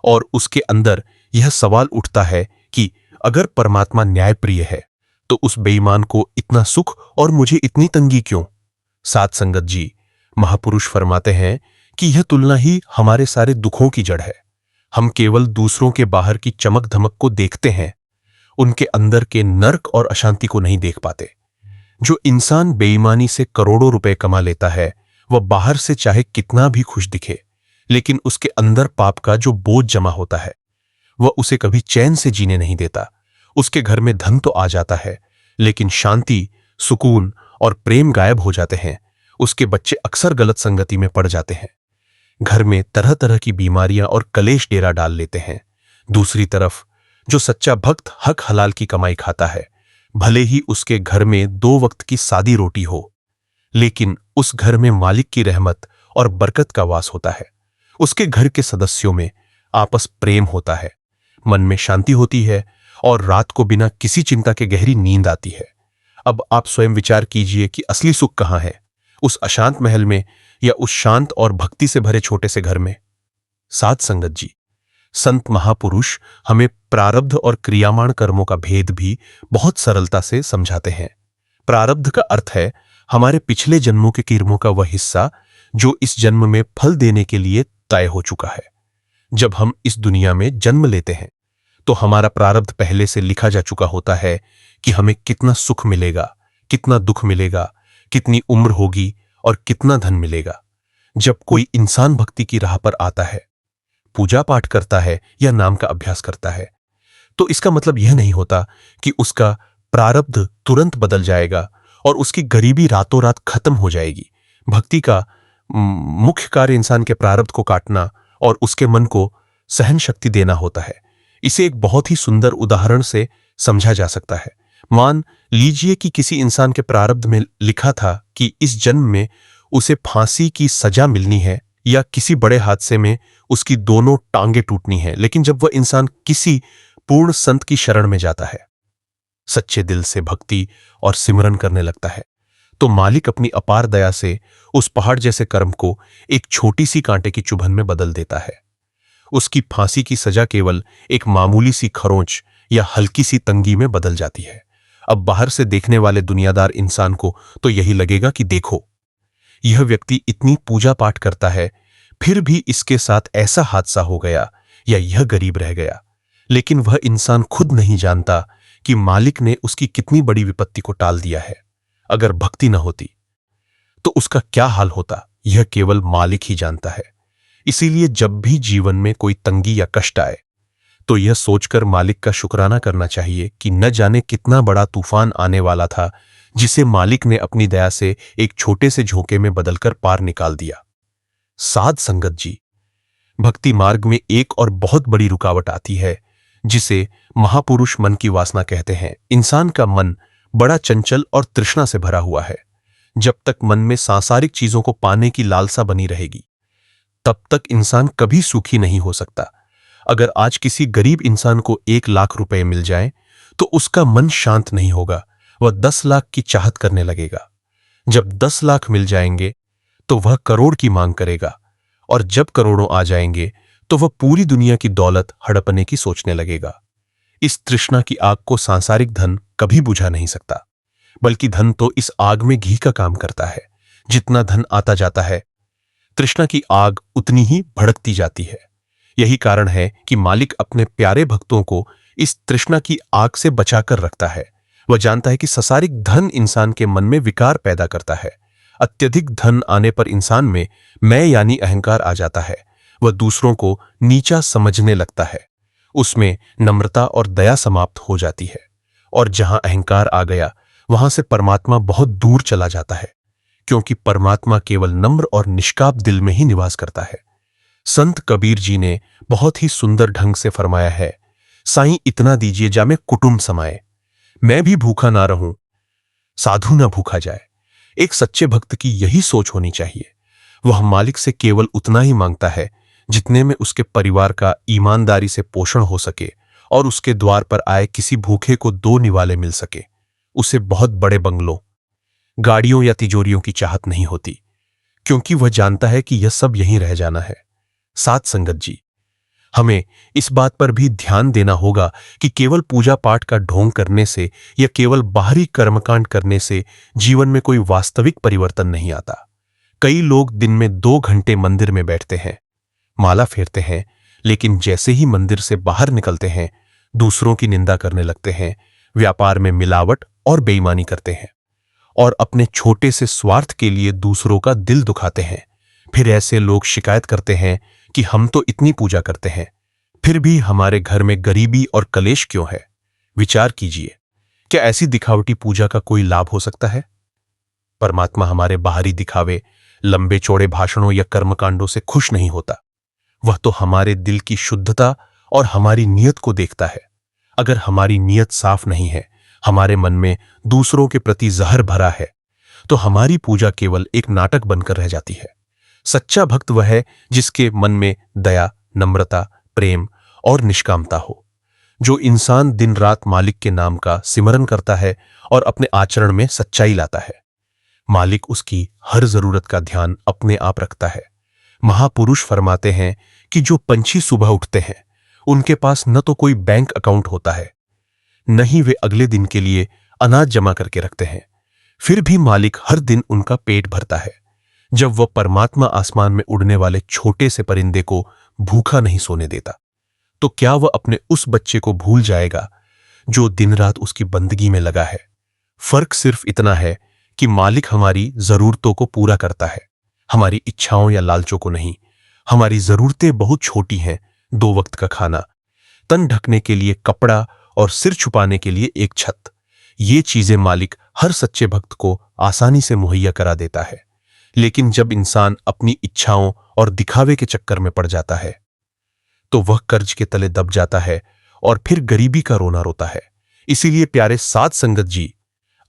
और उसके अंदर यह सवाल उठता है कि अगर परमात्मा न्यायप्रिय है तो उस बेईमान को इतना सुख और मुझे इतनी तंगी क्यों? साध संगत जी, महापुरुष फरमाते हैं कि यह तुलना ही हमारे सारे दुखों की जड़ है। हम केवल दूसरों के बाहर की चमक धमक को देखते हैं, उनके अंदर के नर्क और अशांति को नहीं देख पाते। जो इंसान बेईमानी से करोड़ों रुपए कमा लेता है, वह बाहर से चाहे कितना भी खुश दिखे, लेकिन उसके अंदर पाप का जो बोझ जमा होता है, वह उसे कभी चैन से जीने नहीं देता। उसके घर में धन तो आ जाता है, लेकिन शांति, सुकून और प्रेम गायब हो जाते हैं। उसके बच्चे अक्सर गलत संगति में पड़ जाते हैं। घर में तरह तरह की बीमारियां और कलेश डेरा डाल लेते हैं। दूसरी तरफ जो सच्चा भक्त हक हलाल की कमाई खाता है, भले ही उसके घर में 2 वक्त की सादी रोटी हो, लेकिन उस घर में मालिक की रहमत और बरकत का वास होता है। उसके घर के सदस्यों में आपस प्रेम होता है, मन में शांति होती है और रात को बिना किसी चिंता के गहरी नींद आती है। अब आप स्वयं विचार कीजिए कि असली सुख कहाँ है, उस अशांत महल में या उस शांत और भक्ति से भरे छोटे से घर में? साध संगत जी, संत महापुरुष हमें प्रारब्ध और क्रियामाण कर्मों का भेद भी बहुत सरलता से समझाते हैं। प्रारब्ध का अर्थ है हमारे पिछले जन्मों के कर्मों का वह हिस्सा जो इस जन्म में फल देने के लिए तय हो चुका है। जब हम इस दुनिया में जन्म लेते हैं तो हमारा प्रारब्ध पहले से लिखा जा चुका होता है कि हमें कितना सुख मिलेगा, कितना दुख मिलेगा, कितनी उम्र होगी और कितना धन मिलेगा। जब कोई इंसान भक्ति की राह पर आता है, पूजा पाठ करता है या नाम का अभ्यास करता है, तो इसका मतलब यह नहीं होता कि उसका प्रारब्ध तुरंत बदल जाएगा और उसकी गरीबी रातों रात खत्म हो जाएगी। भक्ति का मुख्य कार्य इंसान के प्रारब्ध को काटना और उसके मन को सहन शक्ति देना होता है। इसे एक बहुत ही सुंदर उदाहरण से समझा जा सकता है। मान लीजिए कि किसी इंसान के प्रारब्ध में लिखा था कि इस जन्म में उसे फांसी की सजा मिलनी है या किसी बड़े हादसे में उसकी दोनों टांगें टूटनी है, लेकिन जब वह इंसान किसी पूर्ण संत की शरण में जाता है, सच्चे दिल से भक्ति और सिमरन करने लगता है, तो मालिक अपनी अपार दया से उस पहाड़ जैसे कर्म को एक छोटी सी कांटे की चुभन में बदल देता है। उसकी फांसी की सजा केवल एक मामूली सी खरोंच या हल्की सी तंगी में बदल जाती है। अब बाहर से देखने वाले दुनियादार इंसान को तो यही लगेगा कि देखो, यह व्यक्ति इतनी पूजा पाठ करता है, फिर भी इसके साथ ऐसा हादसा हो गया या यह गरीब रह गया, लेकिन वह इंसान खुद नहीं जानता कि मालिक ने उसकी कितनी बड़ी विपत्ति को टाल दिया है। अगर भक्ति न होती तो उसका क्या हाल होता, यह केवल मालिक ही जानता है। इसीलिए जब भी जीवन में कोई तंगी या कष्ट आए तो यह सोचकर मालिक का शुक्राना करना चाहिए कि न जाने कितना बड़ा तूफान आने वाला था, जिसे मालिक ने अपनी दया से एक छोटे से झोंके में बदलकर पार निकाल दिया। साध संगत जी, भक्ति मार्ग में एक और बहुत बड़ी रुकावट आती है, जिसे महापुरुष मन की वासना कहते हैं। इंसान का मन बड़ा चंचल और तृष्णा से भरा हुआ है। जब तक मन में सांसारिक चीजों को पाने की लालसा बनी रहेगी, तब तक इंसान कभी सुखी नहीं हो सकता। अगर आज किसी गरीब इंसान को 1 लाख रुपए मिल जाए तो उसका मन शांत नहीं होगा, वह 10 लाख की चाहत करने लगेगा। जब 10 लाख मिल जाएंगे तो वह करोड़ की मांग करेगा, और जब करोड़ों आ जाएंगे तो वह पूरी दुनिया की दौलत हड़पने की सोचने लगेगा। इस तृष्णा की आग को सांसारिक धन कभी बुझा नहीं सकता, बल्कि धन तो इस आग में घी का काम करता है। जितना धन आता जाता है, तृष्णा की आग उतनी ही भड़कती जाती है। यही कारण है कि मालिक अपने प्यारे भक्तों को इस तृष्णा की आग से बचाकर रखता है। वह जानता है कि सांसारिक धन इंसान के मन में विकार पैदा करता है। अत्यधिक धन आने पर इंसान में मैं यानी अहंकार आ जाता है। वह दूसरों को नीचा समझने लगता है। उसमें नम्रता और दया समाप्त हो जाती है, और जहां अहंकार आ गया वहां से परमात्मा बहुत दूर चला जाता है, क्योंकि परमात्मा केवल नम्र और निष्काम दिल में ही निवास करता है। संत कबीर जी ने बहुत ही सुंदर ढंग से फरमाया है, साईं इतना दीजिए जामे कुटुंब समाए, मैं भी भूखा ना रहूं, साधु ना भूखा जाए। एक सच्चे भक्त की यही सोच होनी चाहिए। वह मालिक से केवल उतना ही मांगता है जितने में उसके परिवार का ईमानदारी से पोषण हो सके और उसके द्वार पर आए किसी भूखे को 2 निवाले मिल सके। उसे बहुत बड़े बंगलों, गाड़ियों या तिजोरियों की चाहत नहीं होती, क्योंकि वह जानता है कि यह सब यहीं रह जाना है। साध संगत जी, हमें इस बात पर भी ध्यान देना होगा कि केवल पूजा पाठ का ढोंग करने से या केवल बाहरी कर्मकांड करने से जीवन में कोई वास्तविक परिवर्तन नहीं आता। कई लोग दिन में 2 घंटे मंदिर में बैठते हैं, माला फेरते हैं, लेकिन जैसे ही मंदिर से बाहर निकलते हैं दूसरों की निंदा करने लगते हैं, व्यापार में मिलावट और बेईमानी करते हैं, और अपने छोटे से स्वार्थ के लिए दूसरों का दिल दुखाते हैं। फिर ऐसे लोग शिकायत करते हैं कि हम तो इतनी पूजा करते हैं, फिर भी हमारे घर में गरीबी और कलेश क्यों है। विचार कीजिए, क्या ऐसी दिखावटी पूजा का कोई लाभ हो सकता है? परमात्मा हमारे बाहरी दिखावे, लंबे चौड़े भाषणों या कर्मकांडों से खुश नहीं होता। वह तो हमारे दिल की शुद्धता और हमारी नीयत को देखता है। अगर हमारी नीयत साफ नहीं है, हमारे मन में दूसरों के प्रति जहर भरा है, तो हमारी पूजा केवल एक नाटक बनकर रह जाती है। सच्चा भक्त वह है जिसके मन में दया, नम्रता, प्रेम और निष्कामता हो। जो इंसान दिन रात मालिक के नाम का सिमरन करता है और अपने आचरण में सच्चाई लाता है, मालिक उसकी हर जरूरत का ध्यान अपने आप रखता है। महापुरुष फरमाते हैं कि जो पंछी सुबह उठते हैं उनके पास न तो कोई बैंक अकाउंट होता है, न ही वे अगले दिन के लिए अनाज जमा करके रखते हैं, फिर भी मालिक हर दिन उनका पेट भरता है। जब वह परमात्मा आसमान में उड़ने वाले छोटे से परिंदे को भूखा नहीं सोने देता, तो क्या वह अपने उस बच्चे को भूल जाएगा जो दिन रात उसकी बंदगी में लगा है? फर्क सिर्फ इतना है कि मालिक हमारी जरूरतों को पूरा करता है, हमारी इच्छाओं या लालचों को नहीं। हमारी जरूरतें बहुत छोटी हैं, 2 वक्त का खाना, तन ढकने के लिए कपड़ा और सिर छुपाने के लिए एक छत। ये चीजें मालिक हर सच्चे भक्त को आसानी से मुहैया करा देता है। लेकिन जब इंसान अपनी इच्छाओं और दिखावे के चक्कर में पड़ जाता है तो वह कर्ज के तले दब जाता है और फिर गरीबी का रोना रोता है। इसीलिए प्यारे साध संगत जी,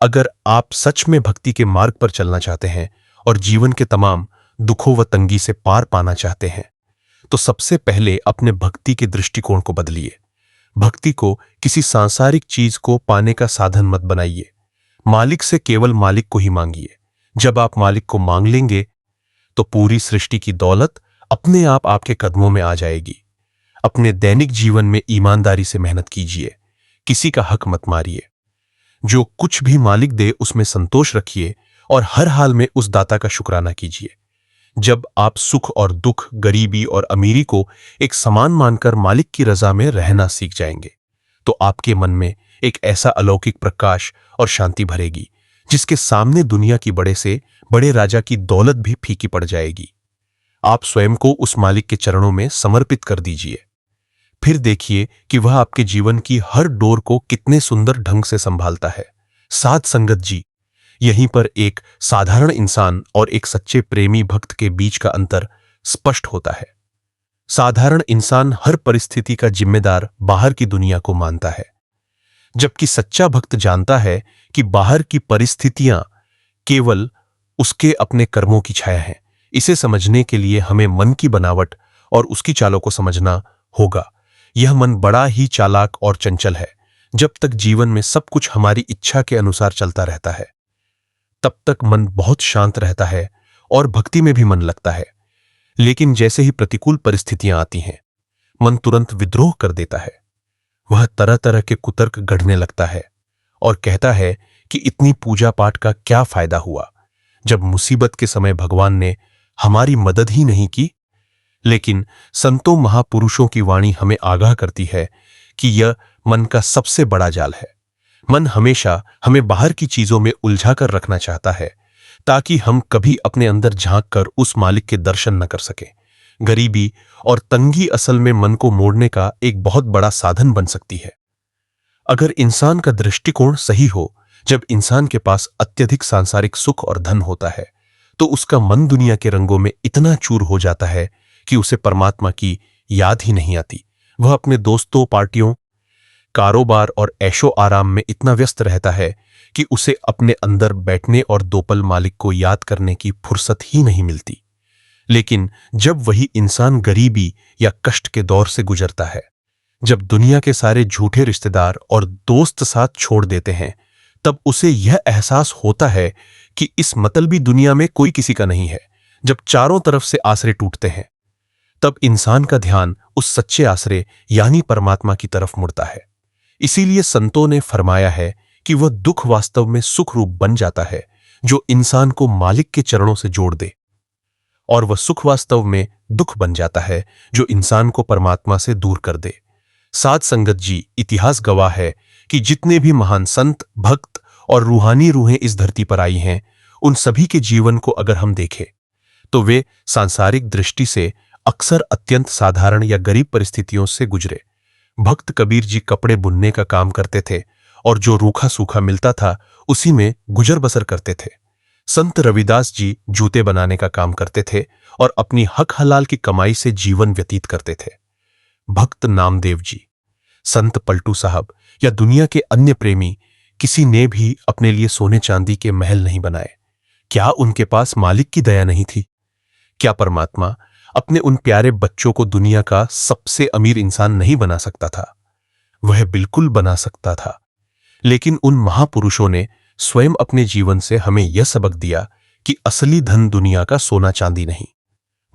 अगर आप सच में भक्ति के मार्ग पर चलना चाहते हैं और जीवन के तमाम दुखों व तंगी से पार पाना चाहते हैं, तो सबसे पहले अपने भक्ति के दृष्टिकोण को बदलिए। भक्ति को किसी सांसारिक चीज को पाने का साधन मत बनाइए। मालिक से केवल मालिक को ही मांगिए। जब आप मालिक को मांग लेंगे तो पूरी सृष्टि की दौलत अपने आप आपके कदमों में आ जाएगी। अपने दैनिक जीवन में ईमानदारी से मेहनत कीजिए, किसी का हक मत मारिए। जो कुछ भी मालिक दे उसमें संतोष रखिए और हर हाल में उस दाता का शुक्राना कीजिए। जब आप सुख और दुख, गरीबी और अमीरी को एक समान मानकर मालिक की रजा में रहना सीख जाएंगे, तो आपके मन में एक ऐसा अलौकिक प्रकाश और शांति भरेगी जिसके सामने दुनिया की बड़े से बड़े राजा की दौलत भी फीकी पड़ जाएगी। आप स्वयं को उस मालिक के चरणों में समर्पित कर दीजिए। फिर देखिए कि वह आपके जीवन की हर डोर को कितने सुंदर ढंग से संभालता है। साध संगत जी, यहीं पर एक साधारण इंसान और एक सच्चे प्रेमी भक्त के बीच का अंतर स्पष्ट होता है। साधारण इंसान हर परिस्थिति का जिम्मेदार बाहर की दुनिया को मानता है, जबकि सच्चा भक्त जानता है कि बाहर की परिस्थितियां केवल उसके अपने कर्मों की छाया हैं। इसे समझने के लिए हमें मन की बनावट और उसकी चालों को समझना होगा। यह मन बड़ा ही चालाक और चंचल है। जब तक जीवन में सब कुछ हमारी इच्छा के अनुसार चलता रहता है, तब तक मन बहुत शांत रहता है और भक्ति में भी मन लगता है। लेकिन जैसे ही प्रतिकूल परिस्थितियां आती हैं, मन तुरंत विद्रोह कर देता है। वह तरह तरह के कुतर्क गढ़ने लगता है और कहता है कि इतनी पूजा पाठ का क्या फायदा हुआ, जब मुसीबत के समय भगवान ने हमारी मदद ही नहीं की। लेकिन संतों महापुरुषों की वाणी हमें आगाह करती है कि यह मन का सबसे बड़ा जाल है। मन हमेशा हमें बाहर की चीजों में उलझा कर रखना चाहता है, ताकि हम कभी अपने अंदर झांक कर उस मालिक के दर्शन न कर सकें। गरीबी और तंगी असल में मन को मोड़ने का एक बहुत बड़ा साधन बन सकती है। अगर इंसान का दृष्टिकोण सही हो, जब इंसान के पास अत्यधिक सांसारिक सुख और धन होता है, तो उसका मन दुनिया के रंगों में इतना चूर हो जाता है कि उसे परमात्मा की याद ही नहीं आती। वह अपने दोस्तों, पार्टियों, कारोबार और ऐशो आराम में इतना व्यस्त रहता है कि उसे अपने अंदर बैठने और दो पल मालिक को याद करने की फुर्सत ही नहीं मिलती। लेकिन जब वही इंसान गरीबी या कष्ट के दौर से गुजरता है, जब दुनिया के सारे झूठे रिश्तेदार और दोस्त साथ छोड़ देते हैं, तब उसे यह एहसास होता है कि इस मतलबी दुनिया में कोई किसी का नहीं है। जब चारों तरफ से आसरे टूटते हैं, तब इंसान का ध्यान उस सच्चे आसरे यानी परमात्मा की तरफ मुड़ता है। इसीलिए संतों ने फरमाया है कि वह दुख वास्तव में सुख रूप बन जाता है, जो इंसान को मालिक के चरणों से जोड़ दे, और वह सुख वास्तव में दुख बन जाता है, जो इंसान को परमात्मा से दूर कर दे। साध संगत जी, इतिहास गवाह है कि जितने भी महान संत, भक्त और रूहानी रूहें इस धरती पर आई हैं, उन सभी के जीवन को अगर हम देखें, तो वे सांसारिक दृष्टि से अक्सर अत्यंत साधारण या गरीब परिस्थितियों से गुजरे। भक्त कबीर जी कपड़े बुनने का काम करते थे और जो रूखा सूखा मिलता था उसी में गुजर बसर करते थे। संत रविदास जी जूते बनाने का काम करते थे और अपनी हक हलाल की कमाई से जीवन व्यतीत करते थे। भक्त नामदेव जी, संत पलटू साहब या दुनिया के अन्य प्रेमी, किसी ने भी अपने लिए सोने चांदी के महल नहीं बनाए। क्या उनके पास मालिक की दया नहीं थी? क्या परमात्मा अपने उन प्यारे बच्चों को दुनिया का सबसे अमीर इंसान नहीं बना सकता था? वह बिल्कुल बना सकता था। लेकिन उन महापुरुषों ने स्वयं अपने जीवन से हमें यह सबक दिया कि असली धन दुनिया का सोना चांदी नहीं,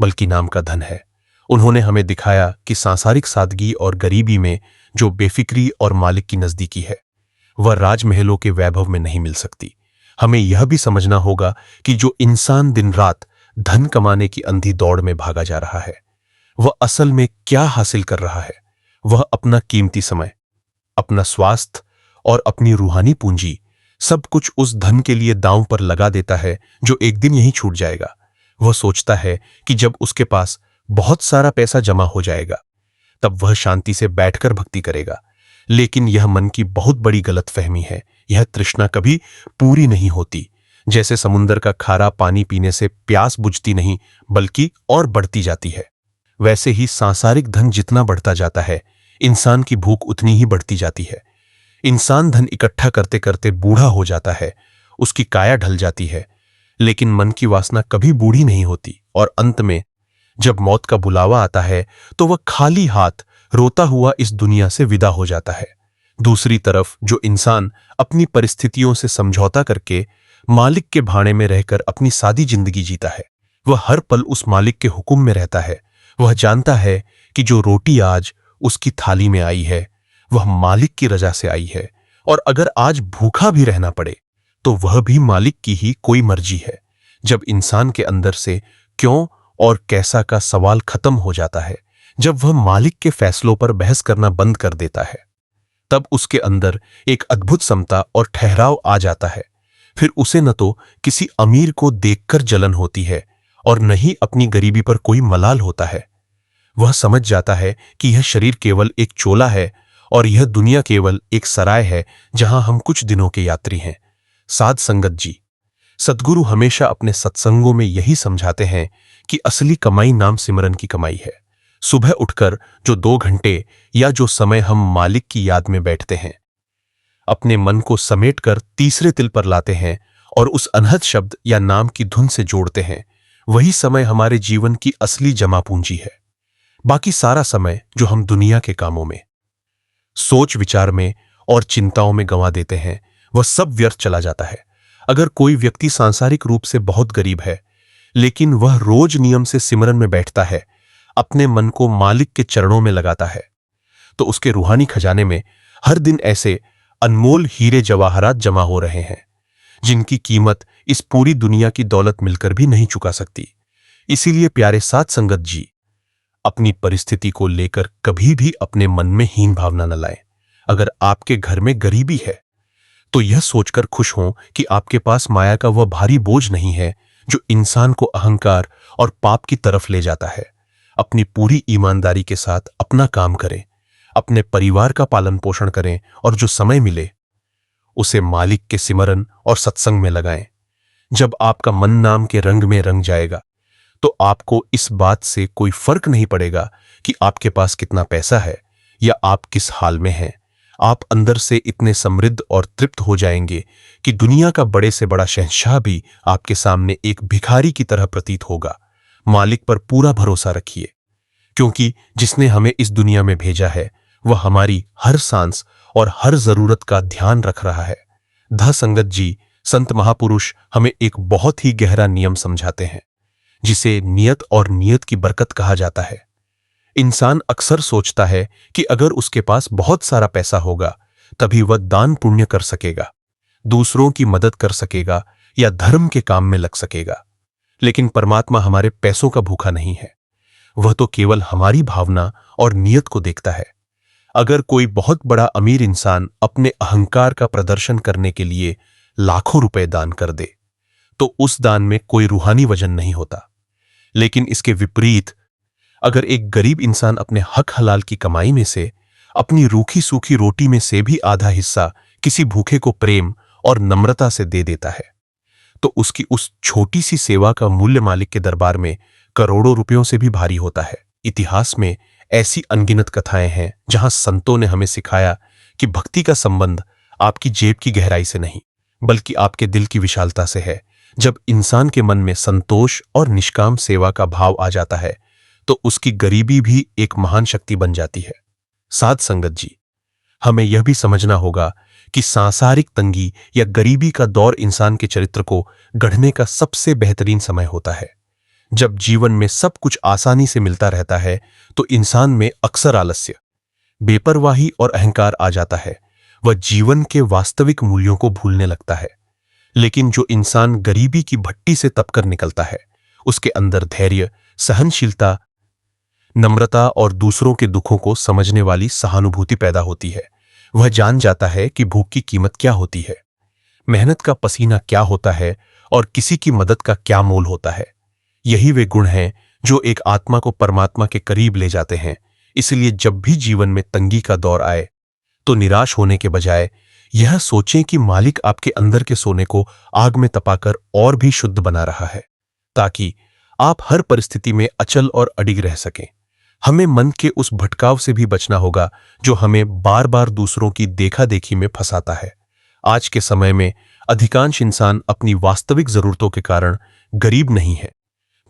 बल्कि नाम का धन है। उन्होंने हमें दिखाया कि सांसारिक सादगी और गरीबी में जो बेफिक्री और मालिक की नजदीकी है, वह राजमहलों के वैभव में नहीं मिल सकती। हमें यह भी समझना होगा कि जो इंसान दिन रात धन कमाने की अंधी दौड़ में भागा जा रहा है, वह असल में क्या हासिल कर रहा है? वह अपना कीमती समय, अपना स्वास्थ्य और अपनी रूहानी पूंजी, सब कुछ उस धन के लिए दांव पर लगा देता है जो एक दिन यहीं छूट जाएगा। वह सोचता है कि जब उसके पास बहुत सारा पैसा जमा हो जाएगा, तब वह शांति से बैठकर भक्ति करेगा। लेकिन यह मन की बहुत बड़ी गलतफहमी है। यह तृष्णा कभी पूरी नहीं होती। जैसे समुद्र का खारा पानी पीने से प्यास बुझती नहीं, बल्कि और बढ़ती जाती है, वैसे ही सांसारिक धन जितना बढ़ता जाता है, इंसान की भूख उतनी ही बढ़ती जाती है। इंसान धन इकट्ठा करते करते बूढ़ा हो जाता है, उसकी काया ढल जाती है, लेकिन मन की वासना कभी बूढ़ी नहीं होती और अंत में जब मौत का बुलावा आता है, तो वह खाली हाथ रोता हुआ इस दुनिया से विदा हो जाता है। दूसरी तरफ जो इंसान अपनी परिस्थितियों से समझौता करके मालिक के भाड़े में रहकर अपनी सादी जिंदगी जीता है, वह हर पल उस मालिक के हुक्म में रहता है। वह जानता है कि जो रोटी आज उसकी थाली में आई है, वह मालिक की रजा से आई है, और अगर आज भूखा भी रहना पड़े, तो वह भी मालिक की ही कोई मर्जी है। जब इंसान के अंदर से क्यों और कैसा का सवाल खत्म हो जाता है जब वह मालिक के फैसलों पर बहस करना बंद कर देता है। तब उसके अंदर एक अद्भुत समता और ठहराव आ जाता है। फिर उसे न तो किसी अमीर को देखकर जलन होती है और न ही अपनी गरीबी पर कोई मलाल होता है। वह समझ जाता है कि यह शरीर केवल एक चोला है और यह दुनिया केवल एक सराय है जहां हम कुछ दिनों के यात्री हैं। साध संगत जी, सद्गुरु हमेशा अपने सत्संगों में यही समझाते हैं कि असली कमाई नाम सिमरन की कमाई है। सुबह उठकर जो 2 घंटे या जो समय हम मालिक की याद में बैठते हैं, अपने मन को समेटकर तीसरे तिल पर लाते हैं और उस अनहद शब्द या नाम की धुन से जोड़ते हैं, वही समय हमारे जीवन की असली जमा पूंजी है। बाकी सारा समय जो हम दुनिया के कामों में, सोच विचार में और चिंताओं में गंवा देते हैं, वह सब व्यर्थ चला जाता है। अगर कोई व्यक्ति सांसारिक रूप से बहुत गरीब है, लेकिन वह रोज नियम से सिमरन में बैठता है, अपने मन को मालिक के चरणों में लगाता है, तो उसके रूहानी खजाने में हर दिन ऐसे अनमोल हीरे जवाहरात जमा हो रहे हैं जिनकी कीमत इस पूरी दुनिया की दौलत मिलकर भी नहीं चुका सकती। इसीलिए प्यारे साध संगत जी, अपनी परिस्थिति को लेकर कभी भी अपने मन में हीन भावना न लाएं। अगर आपके घर में गरीबी है तो यह सोचकर खुश हों कि आपके पास माया का वह भारी बोझ नहीं है जो इंसान को अहंकार और पाप की तरफ ले जाता है। अपनी पूरी ईमानदारी के साथ अपना काम करें, अपने परिवार का पालन पोषण करें और जो समय मिले उसे मालिक के सिमरन और सत्संग में लगाएं। जब आपका मन नाम के रंग में रंग जाएगा तो आपको इस बात से कोई फर्क नहीं पड़ेगा कि आपके पास कितना पैसा है या आप किस हाल में हैं। आप अंदर से इतने समृद्ध और तृप्त हो जाएंगे कि दुनिया का बड़े से बड़ा शहंशाह भी आपके सामने एक भिखारी की तरह प्रतीत होगा। मालिक पर पूरा भरोसा रखिए, क्योंकि जिसने हमें इस दुनिया में भेजा है वह हमारी हर सांस और हर जरूरत का ध्यान रख रहा है। ध संगत जी, संत महापुरुष हमें एक बहुत ही गहरा नियम समझाते हैं जिसे नियत और नियत की बरकत कहा जाता है। इंसान अक्सर सोचता है कि अगर उसके पास बहुत सारा पैसा होगा तभी वह दान पुण्य कर सकेगा, दूसरों की मदद कर सकेगा या धर्म के काम में लग सकेगा। लेकिन परमात्मा हमारे पैसों का भूखा नहीं है, वह तो केवल हमारी भावना और नियत को देखता है। अगर कोई बहुत बड़ा अमीर इंसान अपने अहंकार का प्रदर्शन करने के लिए लाखों रुपए दान कर दे तो उस दान में कोई रूहानी वजन नहीं होता। लेकिन इसके विपरीत अगर एक गरीब इंसान अपने हक हलाल की कमाई में से अपनी रूखी सूखी रोटी में से भी आधा हिस्सा किसी भूखे को प्रेम और नम्रता से दे देता है तो उसकी उस छोटी सी सेवा का मूल्य मालिक के दरबार में करोड़ों रुपयों से भी भारी होता है। इतिहास में ऐसी अनगिनत कथाएं हैं जहां संतों ने हमें सिखाया कि भक्ति का संबंध आपकी जेब की गहराई से नहीं बल्कि आपके दिल की विशालता से है। जब इंसान के मन में संतोष और निष्काम सेवा का भाव आ जाता है तो उसकी गरीबी भी एक महान शक्ति बन जाती है। साध संगत जी, हमें यह भी समझना होगा कि सांसारिक तंगी या गरीबी का दौर इंसान के चरित्र को गढ़ने का सबसे बेहतरीन समय होता है। जब जीवन में सब कुछ आसानी से मिलता रहता है तो इंसान में अक्सर आलस्य, बेपरवाही और अहंकार आ जाता है। वह जीवन के वास्तविक मूल्यों को भूलने लगता है। लेकिन जो इंसान गरीबी की भट्टी से तपकर निकलता है, उसके अंदर धैर्य, सहनशीलता, नम्रता और दूसरों के दुखों को समझने वाली सहानुभूति पैदा होती है। वह जान जाता है कि भूख की कीमत क्या होती है, मेहनत का पसीना क्या होता है और किसी की मदद का क्या मोल होता है। यही वे गुण हैं जो एक आत्मा को परमात्मा के करीब ले जाते हैं। इसलिए जब भी जीवन में तंगी का दौर आए तो निराश होने के बजाय यह सोचें कि मालिक आपके अंदर के सोने को आग में तपाकर और भी शुद्ध बना रहा है, ताकि आप हर परिस्थिति में अचल और अडिग रह सकें। हमें मन के उस भटकाव से भी बचना होगा जो हमें बार बार दूसरों की देखा देखी में फंसाता है। आज के समय में अधिकांश इंसान अपनी वास्तविक जरूरतों के कारण गरीब नहीं है,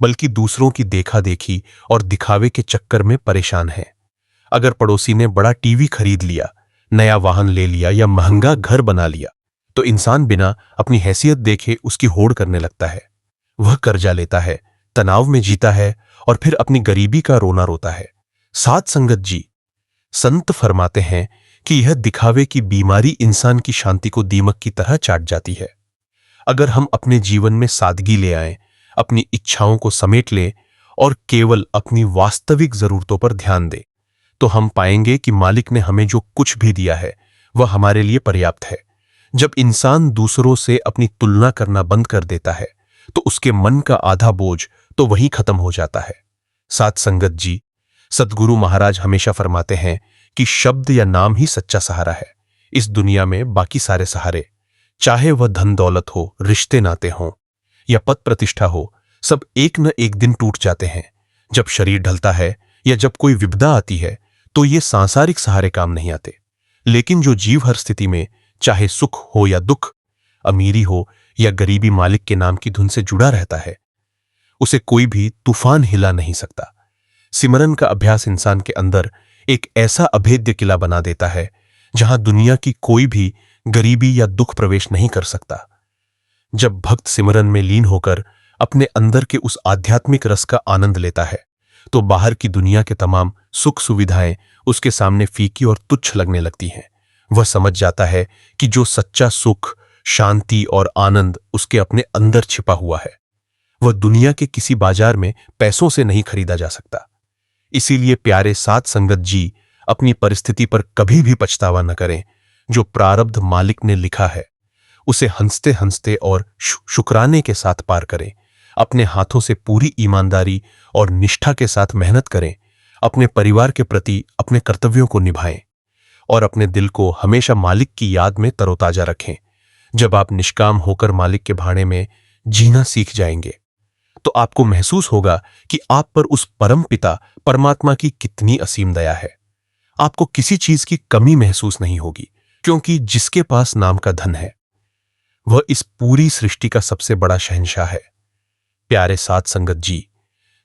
बल्कि दूसरों की देखा देखी और दिखावे के चक्कर में परेशान है। अगर पड़ोसी ने बड़ा टीवी खरीद लिया, नया वाहन ले लिया या महंगा घर बना लिया तो इंसान बिना अपनी हैसियत देखे उसकी होड़ करने लगता है। वह कर्जा लेता है, तनाव में जीता है और फिर अपनी गरीबी का रोना रोता है। साध संगत जी, संत फरमाते हैं कि यह दिखावे की बीमारी इंसान की शांति को दीमक की तरह चाट जाती है। अगर हम अपने जीवन में सादगी ले आएं, अपनी इच्छाओं को समेट ले और केवल अपनी वास्तविक जरूरतों पर ध्यान दे, तो हम पाएंगे कि मालिक ने हमें जो कुछ भी दिया है वह हमारे लिए पर्याप्त है। जब इंसान दूसरों से अपनी तुलना करना बंद कर देता है तो उसके मन का आधा बोझ तो वहीं खत्म हो जाता है। साथ संगत जी, सद्गुरु महाराज हमेशा फरमाते हैं कि शब्द या नाम ही सच्चा सहारा है। इस दुनिया में बाकी सारे सहारे, चाहे वह धन दौलत हो, रिश्ते नाते हों या पद प्रतिष्ठा हो, सब एक न एक दिन टूट जाते हैं। जब शरीर ढलता है या जब कोई विपदा आती है तो ये सांसारिक सहारे काम नहीं आते। लेकिन जो जीव हर स्थिति में, चाहे सुख हो या दुख, अमीरी हो या गरीबी, मालिक के नाम की धुन से जुड़ा रहता है, उसे कोई भी तूफान हिला नहीं सकता। सिमरन का अभ्यास इंसान के अंदर एक ऐसा अभेद्य किला बना देता है जहां दुनिया की कोई भी गरीबी या दुख प्रवेश नहीं कर सकता। जब भक्त सिमरन में लीन होकर अपने अंदर के उस आध्यात्मिक रस का आनंद लेता है तो बाहर की दुनिया के तमाम सुख सुविधाएं उसके सामने फीकी और तुच्छ लगने लगती हैं। वह समझ जाता है कि जो सच्चा सुख, शांति और आनंद उसके अपने अंदर छिपा हुआ है वह दुनिया के किसी बाजार में पैसों से नहीं खरीदा जा सकता। इसीलिए प्यारे साथ संगत जी, अपनी परिस्थिति पर कभी भी पछतावा न करें। जो प्रारब्ध मालिक ने लिखा है उसे हंसते हंसते और शुक्राने के साथ पार करें। अपने हाथों से पूरी ईमानदारी और निष्ठा के साथ मेहनत करें। अपने परिवार के प्रति अपने कर्तव्यों को निभाएं और अपने दिल को हमेशा मालिक की याद में तरोताजा रखें। जब आप निष्काम होकर मालिक के भाड़े में जीना सीख जाएंगे तो आपको महसूस होगा कि आप पर उस परम पिता परमात्मा की कितनी असीम दया है। आपको किसी चीज की कमी महसूस नहीं होगी, क्योंकि जिसके पास नाम का धन है वह इस पूरी सृष्टि का सबसे बड़ा शहंशाह है। प्यारे साथ संगत जी,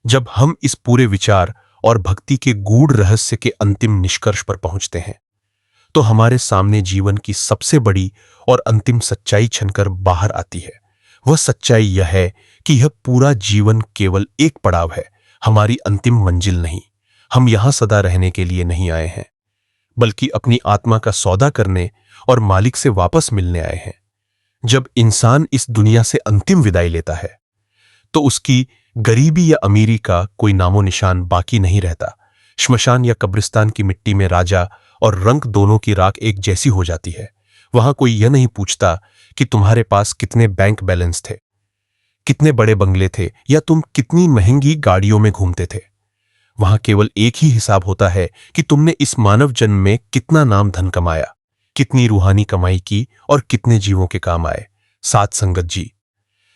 जब हम इस पूरे विचार और भक्ति के गूढ़ रहस्य के अंतिम निष्कर्ष पर पहुंचते हैं तो हमारे सामने जीवन की सबसे बड़ी और अंतिम सच्चाई छनकर बाहर आती है। वह सच्चाई यह है कि यह पूरा जीवन केवल एक पड़ाव है, हमारी अंतिम मंजिल नहीं। हम यहां सदा रहने के लिए नहीं आए हैं, बल्कि अपनी आत्मा का सौदा करने और मालिक से वापस मिलने आए हैं। जब इंसान इस दुनिया से अंतिम विदाई लेता है तो उसकी गरीबी या अमीरी का कोई नामो निशान बाकी नहीं रहता। श्मशान या कब्रिस्तान की मिट्टी में राजा और रंक दोनों की राख एक जैसी हो जाती है। वहां कोई यह नहीं पूछता कि तुम्हारे पास कितने बैंक बैलेंस थे, कितने बड़े बंगले थे या तुम कितनी महंगी गाड़ियों में घूमते थे। वहां केवल एक ही हिसाब होता है कि तुमने इस मानव जन्म में कितना नाम धन कमाया, कितनी रूहानी कमाई की और कितने जीवों के काम आए। साथ संगत जी,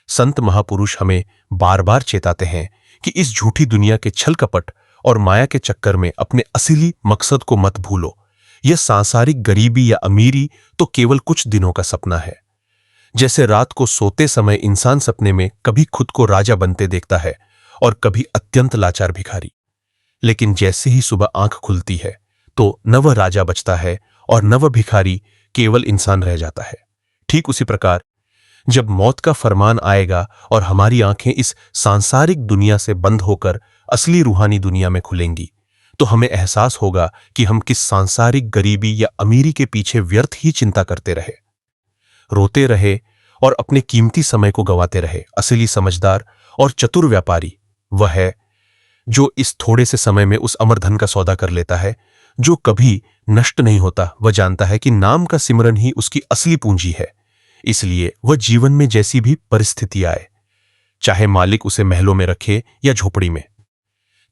संत महापुरुष हमें बार बार चेताते हैं कि इस झूठी दुनिया के छल कपट और माया के चक्कर में अपने असली मकसद को मत भूलो। यह सांसारिक गरीबी या अमीरी तो केवल कुछ दिनों का सपना है। जैसे रात को सोते समय इंसान सपने में कभी खुद को राजा बनते देखता है और कभी अत्यंत लाचार भिखारी, लेकिन जैसे ही सुबह आंख खुलती है तो न वह राजा बचता है और न वह भिखारी, केवल इंसान रह जाता है। ठीक उसी प्रकार जब मौत का फरमान आएगा और हमारी आंखें इस सांसारिक दुनिया से बंद होकर असली रूहानी दुनिया में खुलेंगी तो हमें एहसास होगा कि हम किस सांसारिक गरीबी या अमीरी के पीछे व्यर्थ ही चिंता करते रहे, रोते रहे और अपने कीमती समय को गंवाते रहे। असली समझदार और चतुर व्यापारी वह है जो इस थोड़े से समय में उस अमर धन का सौदा कर लेता है जो कभी नष्ट नहीं होता। वह जानता है कि नाम का सिमरन ही उसकी असली पूंजी है। इसलिए वह जीवन में जैसी भी परिस्थिति आए, चाहे मालिक उसे महलों में रखे या झोपड़ी में,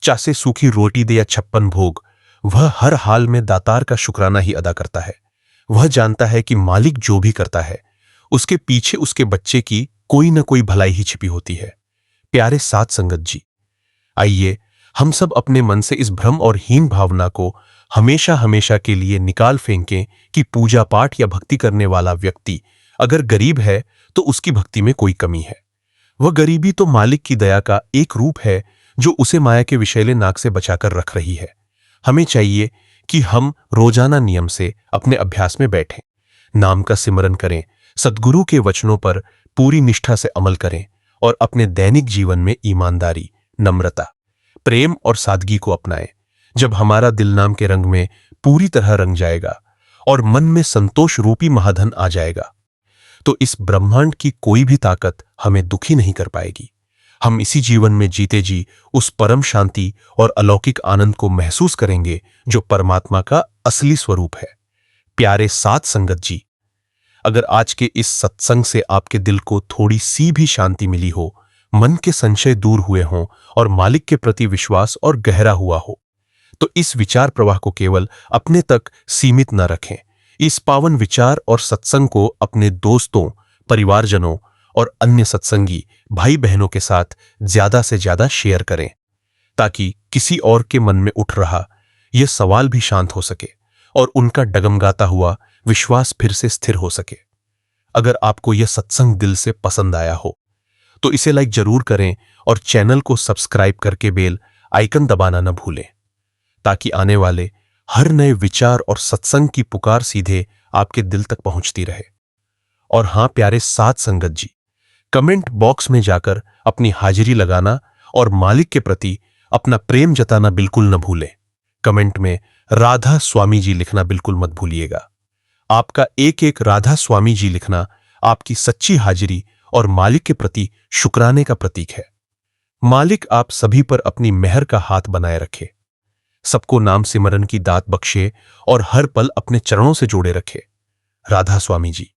चाहे सूखी रोटी दे या 56 भोग, वह हर हाल में दातार का शुक्राना ही अदा करता है। वह जानता है कि मालिक जो भी करता है उसके पीछे उसके बच्चे की कोई न कोई भलाई ही छिपी होती है। प्यारे साथ संगत जी, आइए हम सब अपने मन से इस भ्रम और हीन भावना को हमेशा हमेशा के लिए निकाल फेंकें कि पूजा पाठ या भक्ति करने वाला व्यक्ति अगर गरीब है तो उसकी भक्ति में कोई कमी है। वह गरीबी तो मालिक की दया का एक रूप है जो उसे माया के विषैले नाग से बचाकर रख रही है। हमें चाहिए कि हम रोजाना नियम से अपने अभ्यास में बैठें, नाम का सिमरन करें, सद्गुरु के वचनों पर पूरी निष्ठा से अमल करें और अपने दैनिक जीवन में ईमानदारी, नम्रता, प्रेम और सादगी को अपनाएं। जब हमारा दिल नाम के रंग में पूरी तरह रंग जाएगा और मन में संतोष रूपी महाधन आ जाएगा तो इस ब्रह्मांड की कोई भी ताकत हमें दुखी नहीं कर पाएगी। हम इसी जीवन में जीते जी उस परम शांति और अलौकिक आनंद को महसूस करेंगे जो परमात्मा का असली स्वरूप है। प्यारे साथ संगत जी, अगर आज के इस सत्संग से आपके दिल को थोड़ी सी भी शांति मिली हो, मन के संशय दूर हुए हों और मालिक के प्रति विश्वास और गहरा हुआ हो, तो इस विचार प्रवाह को केवल अपने तक सीमित न रखें। इस पावन विचार और सत्संग को अपने दोस्तों, परिवारजनों और अन्य सत्संगी भाई बहनों के साथ ज्यादा से ज्यादा शेयर करें, ताकि किसी और के मन में उठ रहा यह सवाल भी शांत हो सके और उनका डगमगाता हुआ विश्वास फिर से स्थिर हो सके। अगर आपको यह सत्संग दिल से पसंद आया हो तो इसे लाइक जरूर करें और चैनल को सब्सक्राइब करके बेल आइकन दबाना न भूलें, ताकि आने वाले हर नए विचार और सत्संग की पुकार सीधे आपके दिल तक पहुंचती रहे। और हां प्यारे साथ संगत जी, कमेंट बॉक्स में जाकर अपनी हाजिरी लगाना और मालिक के प्रति अपना प्रेम जताना बिल्कुल न भूलें। कमेंट में राधा स्वामी जी लिखना बिल्कुल मत भूलिएगा। आपका एक एक राधा स्वामी जी लिखना आपकी सच्ची हाजिरी और मालिक के प्रति शुक्राने का प्रतीक है। मालिक आप सभी पर अपनी मेहर का हाथ बनाए रखे, सबको नाम सिमरन की दात बख्शे और हर पल अपने चरणों से जोड़े रखे। राधा स्वामी जी।